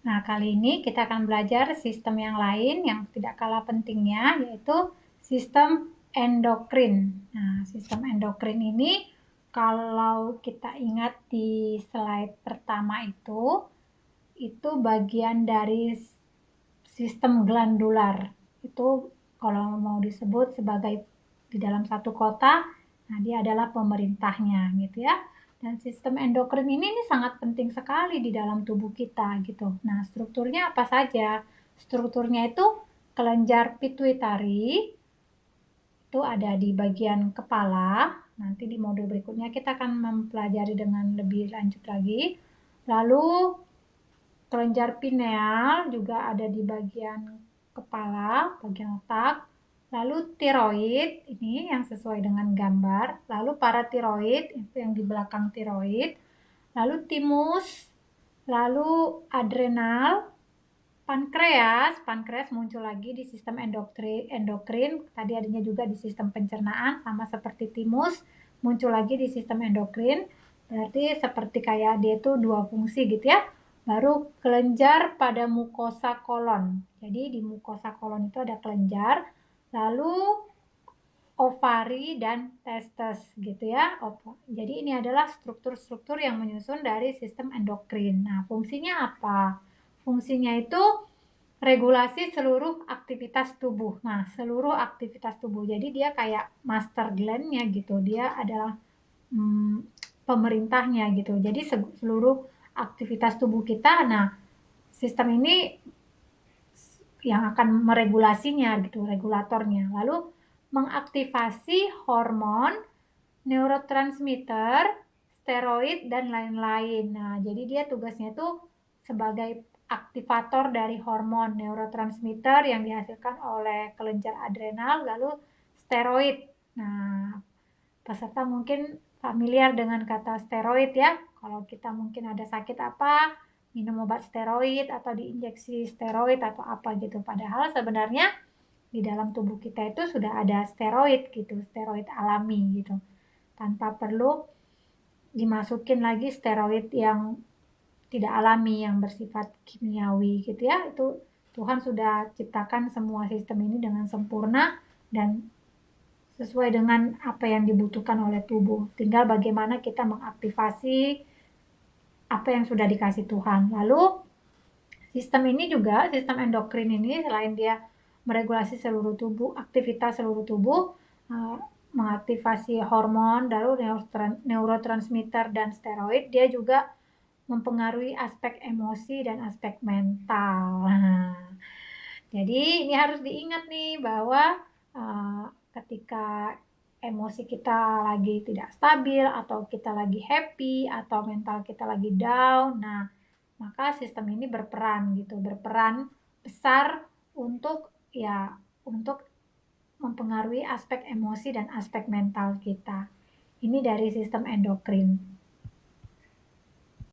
Nah, kali ini kita akan belajar sistem yang lain yang tidak kalah pentingnya, yaitu sistem endokrin. Nah, sistem endokrin ini kalau kita ingat di slide pertama itu bagian dari sistem glandular. Itu kalau mau disebut sebagai di dalam satu kota, nah dia adalah pemerintahnya gitu ya. Dan sistem endokrin ini sangat penting sekali di dalam tubuh kita gitu. Nah, strukturnya apa saja? Strukturnya itu kelenjar pituitari, itu ada di bagian kepala. Nanti di modul berikutnya kita akan mempelajari dengan lebih lanjut lagi. Lalu kelenjar pineal juga ada di bagian kepala, bagian otak. Lalu tiroid, ini yang sesuai dengan gambar. Lalu paratiroid, itu yang di belakang tiroid. Lalu timus, lalu adrenal, pankreas muncul lagi di sistem endokrin. Tadi adanya juga di sistem pencernaan, sama seperti timus, muncul lagi di sistem endokrin. Berarti seperti kayak dia itu dua fungsi gitu ya. Baru kelenjar pada mukosa kolon. Jadi di mukosa kolon itu ada kelenjar, lalu ovari dan testes gitu ya. Jadi ini adalah struktur-struktur yang menyusun dari sistem endokrin. Nah, fungsinya apa? Fungsinya itu regulasi seluruh aktivitas tubuh. Nah, seluruh aktivitas tubuh. Jadi dia kayak master gland-nya gitu. Dia adalah pemerintahnya gitu. Jadi seluruh aktivitas tubuh kita, nah sistem ini yang akan meregulasinya gitu, regulatornya. Lalu mengaktifasi hormon, neurotransmitter, steroid dan lain-lain. Nah, jadi dia tugasnya itu sebagai aktivator dari hormon neurotransmitter yang dihasilkan oleh kelenjar adrenal, lalu steroid. Nah, peserta mungkin familiar dengan kata steroid ya. Kalau kita mungkin ada sakit apa, minum obat steroid atau diinjeksi steroid atau apa gitu. Padahal sebenarnya di dalam tubuh kita itu sudah ada steroid gitu, steroid alami gitu. Tanpa perlu dimasukin lagi steroid yang tidak alami, yang bersifat kimiawi gitu ya. Itu Tuhan sudah ciptakan semua sistem ini dengan sempurna dan sesuai dengan apa yang dibutuhkan oleh tubuh. Tinggal bagaimana kita mengaktifasi apa yang sudah dikasih Tuhan. Lalu sistem ini juga, sistem endokrin ini selain dia meregulasi seluruh tubuh, aktivitas seluruh tubuh, mengaktifasi hormon, lalu neurotransmitter dan steroid, dia juga mempengaruhi aspek emosi dan aspek mental. Jadi ini harus diingat nih bahwa ketika emosi kita lagi tidak stabil atau kita lagi happy atau mental kita lagi down, nah maka sistem ini berperan gitu, berperan besar untuk untuk mempengaruhi aspek emosi dan aspek mental kita. Ini dari sistem endokrin.